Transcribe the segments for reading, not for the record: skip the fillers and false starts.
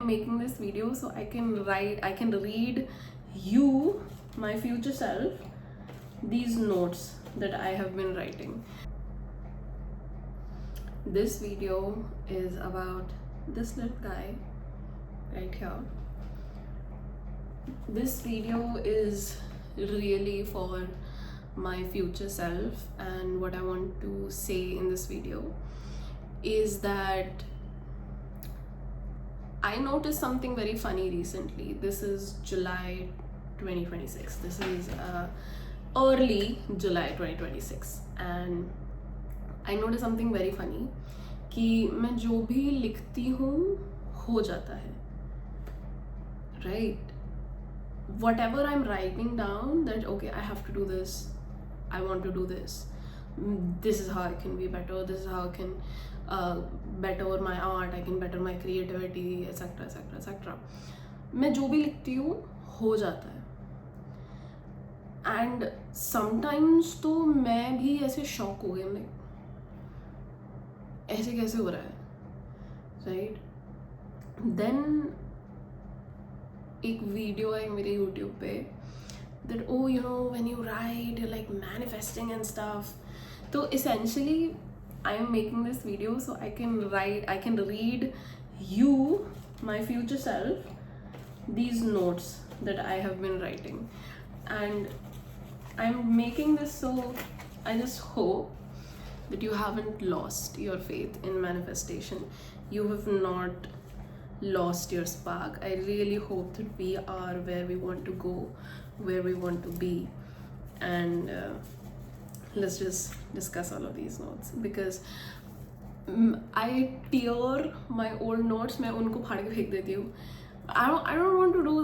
Making this video so I can read you, my future self, these notes that I have been writing. This video is about this little guy right here. This video is really for my future self, and what I want to say in this video is that I noticed something very funny recently. This is July 2026. This is early July 2026, and I noticed something very funny कि मैं जो भी लिखती हूँ हो जाता है, right? Whatever I'm writing down, that okay, I have to do this, I want to do this, this is how I can be better, this is how I can better my art, I can better my creativity, etc etc etc. मैं जो भी लिखती हूँ हो जाता है, and sometimes तो मैं भी ऐसे शॉक हो गई, मैं ऐसे कैसे हो रहा है, right? Then एक वीडियो है मेरे YouTube पे that oh, you know, when you write you're like manifesting and stuff. So essentially I am making this video so I can read you, my future self, these notes that I have been writing, and I'm making this so I just hope that you haven't lost your faith in manifestation, you have not lost your spark. I really hope that we are where we want to go, where we want to be, and let's just discuss all of these notes, because I tear my old notes, मैं उनको फाड़ के फेंक देती हूँ. I don't want to do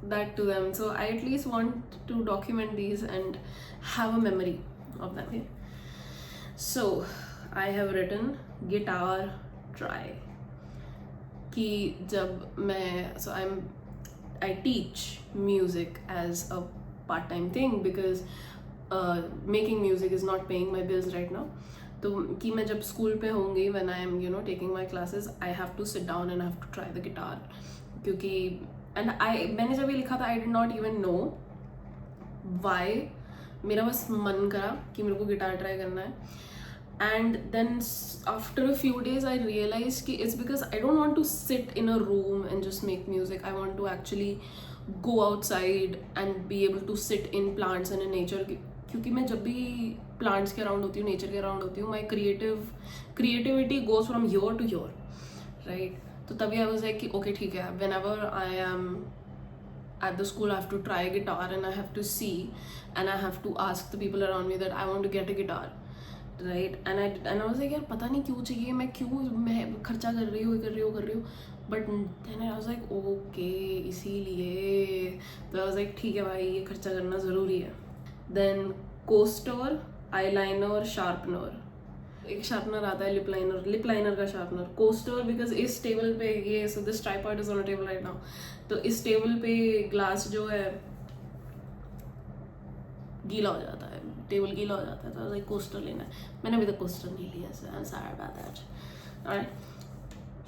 that to them, so I at least want to document these and have a memory of them. Okay? So I have written guitar try कि जब मैं I teach music as a part-time thing because making music is not paying my bills right now. तो कि मैं जब school पे होंगी, when I am taking my classes, I have to sit down and I have to try the guitar, क्योंकि मैंने जब ये लिखा था I did not even know why, मेरा बस मन करा कि मेरे को गिटार ट्राई करना है. And then after a few days I realized कि it's because I don't want to sit in a room and just make music. I want to actually go outside and be able to sit in plants and in nature, क्योंकि मैं जब भी plants के around होती हूँ, nature के around होती हूँ, my creativity goes from here to here, right? तो तभी I was like कि okay ठीक है, whenever I am at the school I have to try a guitar and I have to see and I have to ask the people around me that I want to get a guitar, right? And I was like यार पता नहीं क्यों चाहिए, मैं खर्चा कर रही हूँ, but then I was like okay इसीलिए. तो I was like ठीक है भाई, ये खर्चा करना ज़रूरी है. Then coaster, eyeliner, sharpener, एक शार्पनर आता है, लिप लाइनर का शार्पनर. कोस्टर बिकॉज इस टेबल पे ये, so this tripod is on a table right now, तो इस टेबल पे ग्लास जो है गीला हो जाता है, टेबल गीला हो जाता है, तो लाइक कोस्टर लेना है. मैंने अभी तक कोस्टर नहीं लिया, so I am sorry about that. Alright,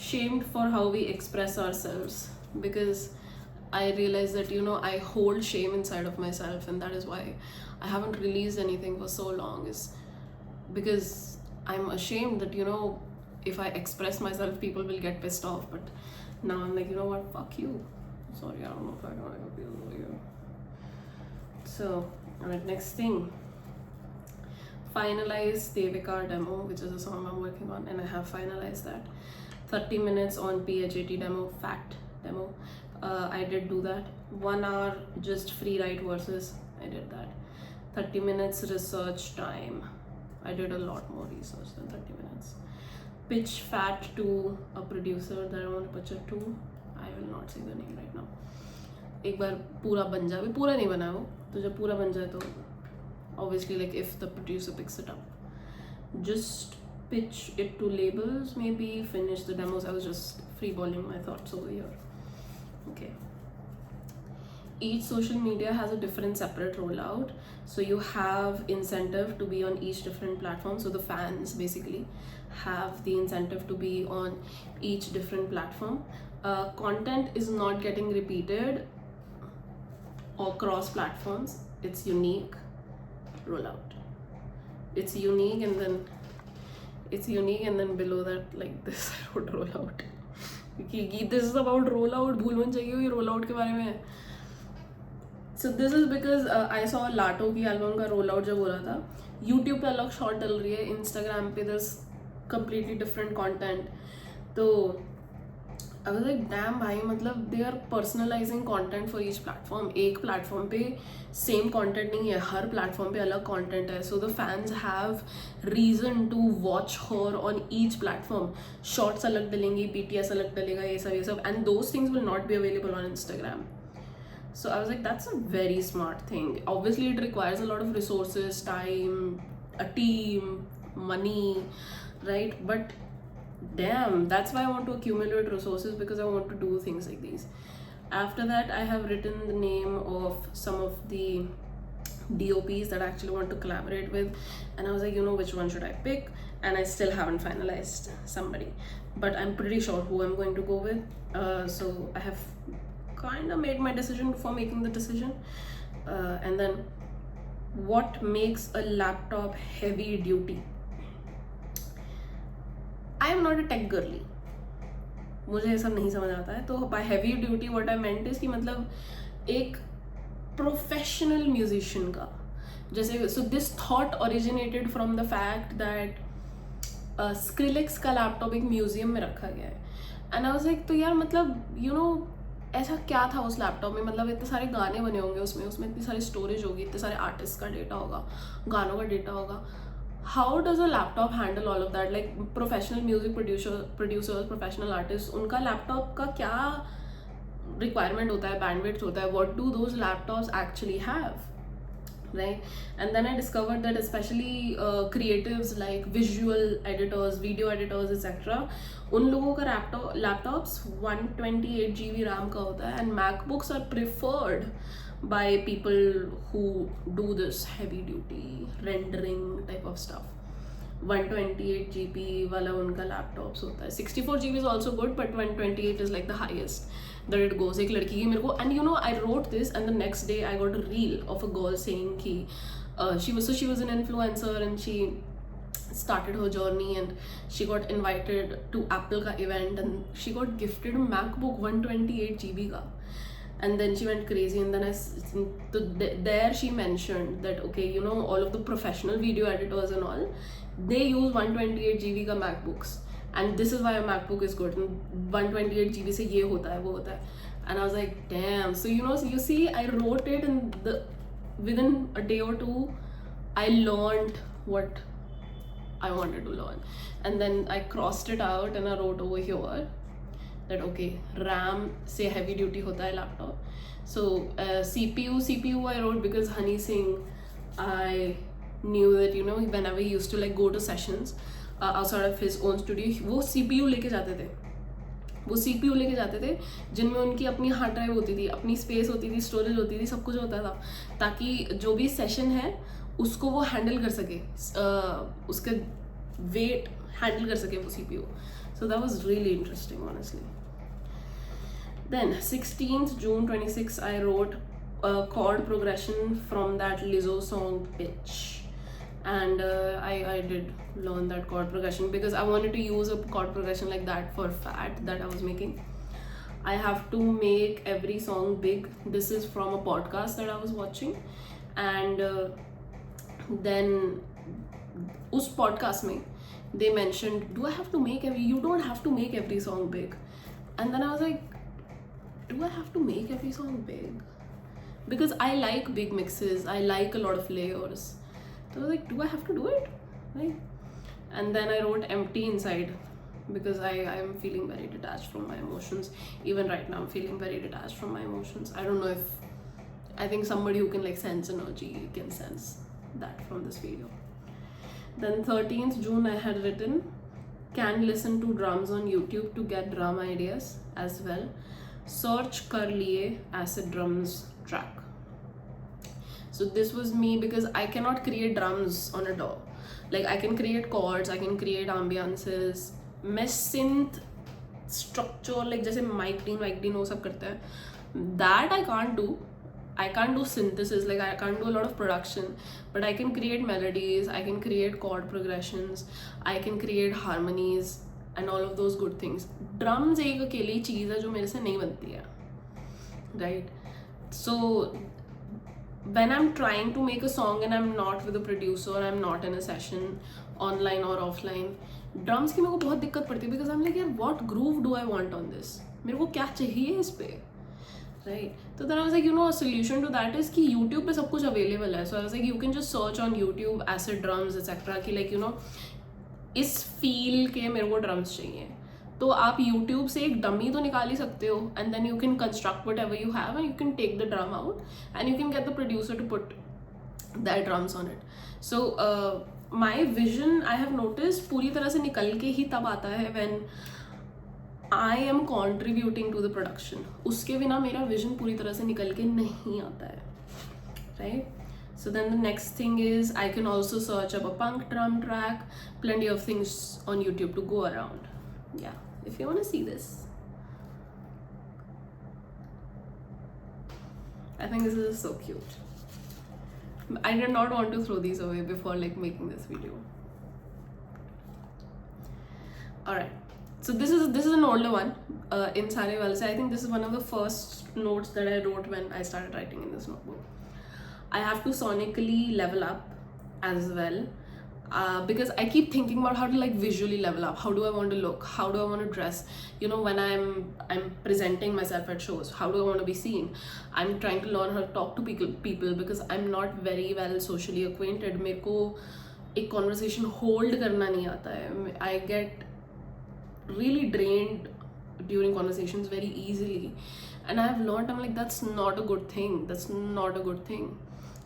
shamed for how we express ourselves, because I realized that I hold shame inside of myself, and that is why I haven't released anything for so long, is because I'm ashamed that if I express myself people will get pissed off. But now I'm like, you know what, fuck you. Sorry, I don't know if I can appeal to you. So alright, next thing, finalize Devika demo, which is a song I'm working on, and I have finalized that. 30 minutes on PHAT demo, fact demo, I did do that. 1 hour just free write verses, I did that. 30 minutes research time, I did a lot more research than 30 minutes. Pitch fat to a producer that I want to pitch it to. I will not say the name right now. एक बार पूरा बन जाए, पूरा नहीं बना वो, तो जब पूरा बन जाए तो obviously like if the producer picks it up, just pitch it to labels, maybe finish the demos. I was just freeballing my thoughts over here. Okay. Each social media has a different separate rollout, so you have incentive to be on each different platform. So the fans basically have the incentive to be on each different platform. content is not getting repeated or cross platforms. It's unique, roll out. It's unique, and then below that, like this, I wrote roll out. This is about roll out. भूल मत जाइए ये roll out के बारे में. So this is because I saw लाटो की album का roll out जब हो रहा था. YouTube पे अलग शॉट डल रही है, Instagram पे there's completely different content. तो I was like, damn भाई, मतलब they are personalizing content for each platform. एक platform पे same content नहीं है, हर platform पे अलग content है. So the fans have reason to watch her on each platform. Shorts अलग डलेंगी, BTS अलग डलेगा, ये सब, and those things will not be available on Instagram. So I was like, that's a very smart thing. Obviously it requires a lot of resources, time, a team, money, right? But damn, that's why I want to accumulate resources, because I want to do things like these. After that, I have written the name of some of the DOPs that I actually want to collaborate with, and I was like, you know, which one should I pick? And I still haven't finalized somebody, but I'm pretty sure who I'm going to go with. So I have kind of made my decision before making the decision. And then, what makes a laptop heavy duty? I am not a tech girly. मुझे ये सब नहीं समझ आता है. तो by heavy duty what I meant is कि मतलब एक professional musician का, जैसे, so this thought originated from the fact that Skrillex का लैपटॉप एक म्यूजियम में रखा गया है. And I was like, तो यार मतलब you know ऐसा क्या था उस लैपटॉप में, मतलब इतने सारे गाने बने होंगे उसमें इतनी सारी स्टोरेज होगी, इतने सारे आर्टिस्ट का डेटा होगा, गानों का डेटा होगा. How does a laptop handle all of that? Like professional music producers, professional artists, उनका लैपटॉप का क्या requirement होता है, bandwidth होता है, what do those laptops actually have, right? And then I discovered that especially creatives like visual editors, video editors, etc., उन लोगों का laptops 128 GB RAM का होता है, and MacBooks are preferred by people who do this heavy duty rendering type of stuff. 128 GB वाला उनका laptops होता है. 64 GB is also good, but 128 is like the highest that it goes. एक लड़की की मेरे को, and you know, I wrote this and the next day I got a reel of a girl saying कि she was an influencer and she started her journey and she got invited to Apple का event and she got gifted a MacBook 128 GB का. And then she went crazy, and then there she mentioned that, okay, you know, all of the professional video editors and all, they use 128 GB ka MacBooks, and this is why a MacBook is good. 128 GB se ye hota hai, wo hota hai. And I was like, damn. So you know, so you see, I wrote it, and within a day or two, I learned what I wanted to learn, and then I crossed it out and I wrote over here that okay, RAM से heavy duty होता है laptop. So CPU I wrote because Honey Singh, I knew that, you know, whenever he used to like go to sessions outside of his own studio, वो CPU लेके जाते थे जिनमें उनकी अपनी हार्ड ड्राइव होती थी, अपनी स्पेस होती थी, स्टोरेज होती थी, सब कुछ होता था, ताकि जो भी सेशन है उसको वो हैंडल कर सके, उसका वेट हैंडल कर सके वो CPU. So that was really interesting, honestly. Then 16th June 26, I wrote a chord progression from that Lizzo song Bitch, and I did learn that chord progression because I wanted to use a chord progression like that for Fat that I was making. I have to make every song big. This is from a podcast that I was watching, and then उस podcast में they mentioned, do I have to make you don't have to make every song big. And then I was like, do I have to make every song big? Because I like big mixes, I like a lot of layers. So I was like, do I have to do it? Right? And then I wrote empty inside because I am feeling very detached from my emotions. Even right now I'm feeling very detached from my emotions. I don't know if, I think somebody who can like sense energy can sense that from this video. Then 13th June I had written, can listen to drums on YouTube to get drum ideas as well. Search kar liye acid drums track. So this was me because I cannot create drums on a DAW. Like I can create chords, I can create ambiances. मैं synth structure, like जैसे mic dean वो सब करते हैं, that I can't do. I can't do synthesis, like I can't do a lot of production, but I can create melodies, I can create chord progressions, I can create harmonies and all of those good things. Drums एक अकेली चीज़ है जो मेरे से नहीं बनती है, right? So when I'm trying to make a song and I'm not with a producer, I'm not in a session online or offline, drums की मेरे को बहुत दिक्कत पड़ती है, because I'm like यार what groove do I want on this, मेरे को क्या चाहिए इस पे, right? So then I was like, a solution to that is कि YouTube पे सब कुछ available है. So I was like, you can just search on YouTube acid drums etc. कि like इस feel के मेरे को drums चाहिए. तो आप YouTube से एक dummy तो निकाल ही सकते हो, and then you can construct whatever you have and you can take the drum out and you can get the producer to put that drums on it. So my vision, I have noticed, पूरी तरह से निकल के ही तब आता है when I am contributing to the production. उसके बिना मेरा vision पूरी तरह से निकल के नहीं आता है, right? So then the next thing is I can also search up a punk drum track, plenty of things on YouTube to go around. Yeah, if you want to see this. I think this is so cute. I did not want to throw these away before like making this video. Alright. So this is an older one in Sare Valse. I think this is one of the first notes that I wrote when I started writing in this notebook. I have to sonically level up as well because I keep thinking about how to like visually level up. How do I want to look? How do I want to dress? When I'm presenting myself at shows, how do I want to be seen? I'm trying to learn how to talk to people because I'm not very well socially acquainted. मेरे को एक conversation hold करना नहीं आता है. I get really drained during conversations very easily, and I've learned, I'm like, that's not a good thing. That's not a good thing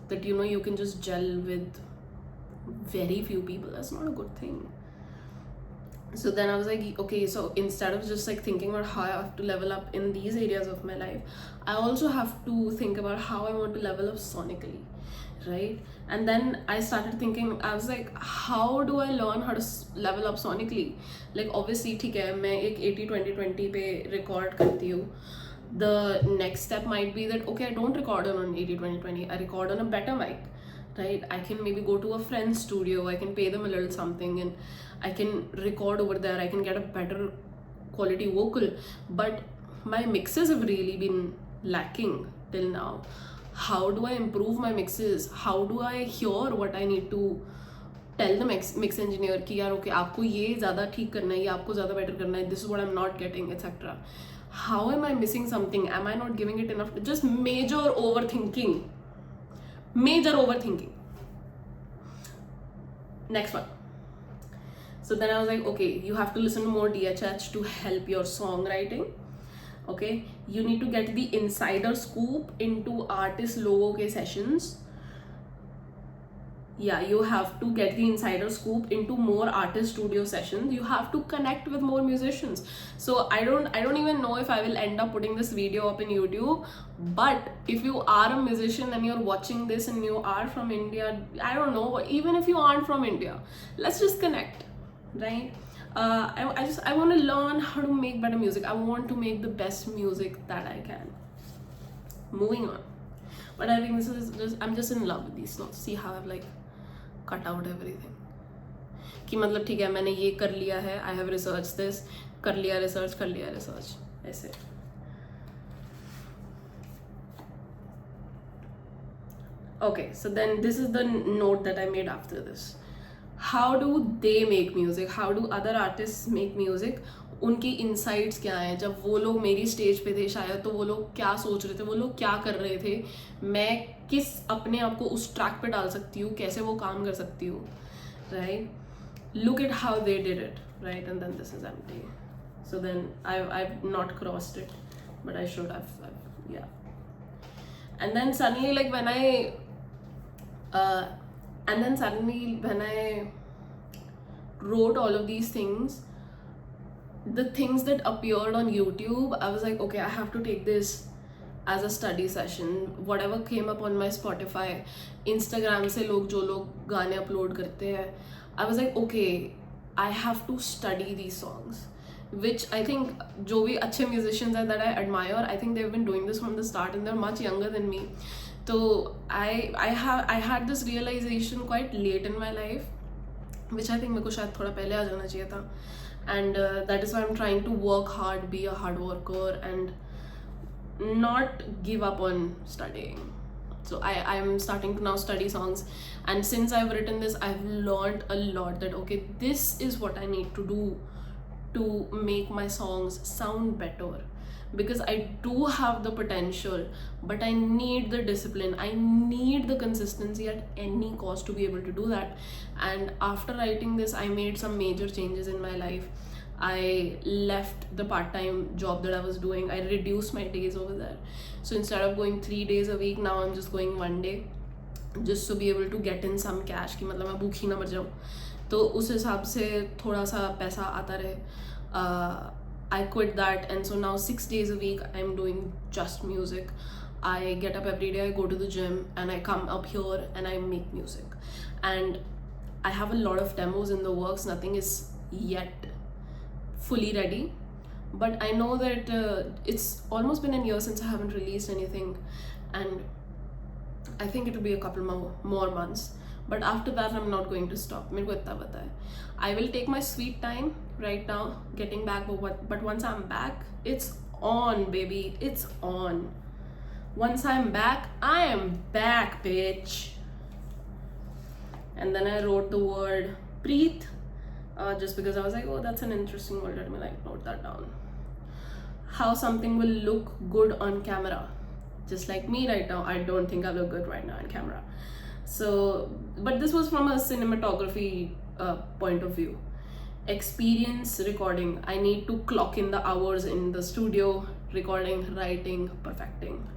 that you can just gel with very few people. That's not a good thing. So then I was like, okay, so instead of just like thinking about how I have to level up in these areas of my life, I also have to think about how I want to level up sonically, right? And then I started thinking, I was like, how do I learn how to level up sonically? Like obviously ठीक है, मैं एक 80-20-20 पे record करती हूँ. The next step might be that okay, I don't record on 80-20-20, I record on a better mic, right? I can maybe go to a friend's studio, I can pay them a little something and I can record over there, I can get a better quality vocal. But my mixes have really been lacking till now. How do I improve my mixes? How do I hear what I need to tell the mix engineer कि यार okay, आपको ये ज़्यादा ठीक करना है, ये आपको ज़्यादा better करना है, this is what I'm not getting, etc. How am I missing something? Am I not giving it enough? Just major overthinking. Next one. So then I was like, okay, you have to listen to more DHH to help your songwriting. Okay, you need to get the insider scoop into artist logo के sessions. Yeah, you have to get the insider scoop into more artist studio sessions. You have to connect with more musicians. So I don't even know if I will end up putting this video up in YouTube, but if you are a musician and you're watching this and you are from India, I don't know, even if you aren't from India, let's just connect, right? I want to learn how to make better music. I want to make the best music that I can. Moving on. But I think this is just, I'm just in love with these notes. See how I've like cut out everything. कि मतलब ठीक है, मैंने ये कर लिया है, I have researched this, कर लिया research ऐसे. Okay, so then this is the note that I made after this. How do they make music? How do other artists make music? उनकी insights क्या हैं? जब वो लोग मेरी स्टेज पे थे शायद, तो वो लोग क्या सोच रहे थे, वो लोग क्या कर रहे थे, मैं किस अपने आप को उस ट्रैक पे डाल सकती हूँ, कैसे वो काम कर सकती हूँ, right? Look at how they did it, right? And then this is empty. So then I've not crossed it, but I should have, yeah. And then suddenly like when I wrote all of these things, the things that appeared on YouTube, I was like, okay, I have to take this as a study session. Whatever came up on my Spotify, Instagram से लोग जो लोग गाने upload करते हैं, I was like, okay, I have to study these songs. which I think जो भी अच्छे musicians हैं that I admire, I think they've been doing this from the start and they're much younger than me. So I had this realization quite late in my life, which I think मेरे को शायद थोड़ा पहले आ जाना चाहिए था. And that is why I'm trying to work hard, be a hard worker, and not give up on studying. So I'm starting to now study songs, and since I've written this, I've learned a lot that okay, this is what I need to do to make my songs sound better, because I do have the potential, but I need the discipline, I need the consistency at any cost to be able to do that. And after writing this, I made some major changes in my life. I left the part-time job that I was doing. I reduced my days over there. So instead of going 3 days a week, now I'm just going 1 day, just to be able to get in some cash कि मतलब मैं भूखी ना मर जाऊँ, तो उस हिसाब से थोड़ा सा पैसा आता रहे. I quit that, and so now 6 days a week I'm doing just music. I get up every day, I go to the gym, and I come up here and I make music. And I have a lot of demos in the works. Nothing is yet fully ready, but I know that it's almost been a year since I haven't released anything, and I think it will be a couple more months. But after that, I'm not going to stop. मेरे को इतना पता है. I will take my sweet time right now getting back, but once I'm back, it's on, baby. It's on. Once I'm back, I am back, bitch. And then I wrote the word Preet, just because I was like, oh, that's an interesting word. Let me like note that down. How something will look good on camera. Just like me right now, I don't think I look good right now on camera. So, but this was from a cinematography point of view. Experience recording. I need to clock in the hours in the studio, recording, writing, perfecting.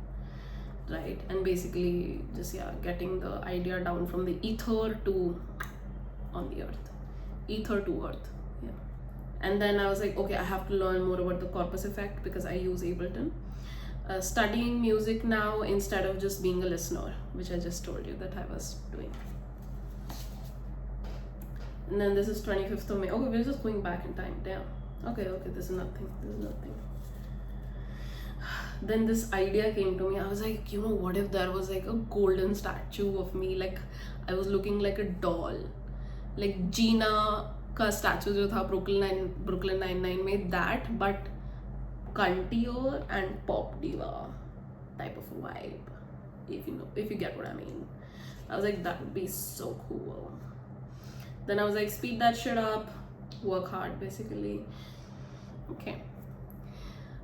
Right? And basically just getting the idea down from the ether to on the earth. Ether to earth. Yeah. And then I was like, okay, I have to learn more about the corpus effect because I use Ableton. Studying music now instead of just being a listener, which I just told you that I was doing. And then this is 25th of May. Okay, we're just going back in time. Damn. Okay, this is nothing. Then this idea came to me. I was like, you know, what if there was like a golden statue of me? Like I was looking like a doll. Like Gina ka statue jo tha Brooklyn Nine-Nine made that, but cuntier and pop diva type of vibe, if you get what I mean. I was like, that would be so cool. Then I was like, speed that shit up, work hard basically. Okay,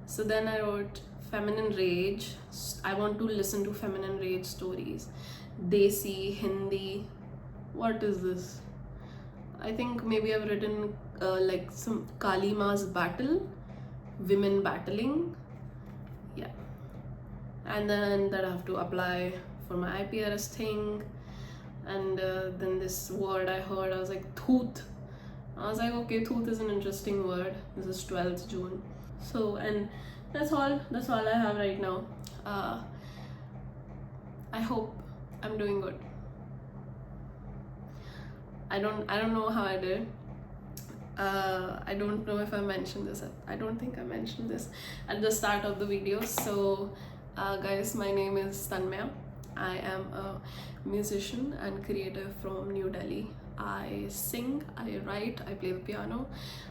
so then I wrote feminine rage. I want to listen to feminine rage stories. Desi, Hindi. What is this? I think maybe I've written like some Kali Ma's battle, women battling. Yeah. And then that I have to apply for my IPRS thing. And then this word I heard, I was like, tooth. I was like, okay, tooth is an interesting word. This is 12th June. So, and that's all I have right now. I hope I'm doing good. I don't know how I did. I don't know if I mentioned this. I don't think I mentioned this at the start of the video. So guys, my name is Tanmaya. I am a musician and creator from New Delhi. I sing, I write, I play the piano.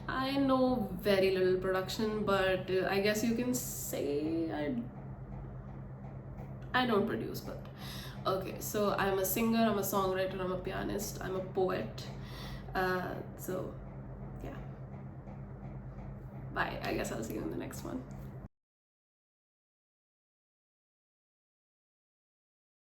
I know very little production, but I guess you can say I don't produce, but okay. So I'm a singer, I'm a songwriter, I'm a pianist, I'm a poet. So yeah, bye. I guess I'll see you in the next one.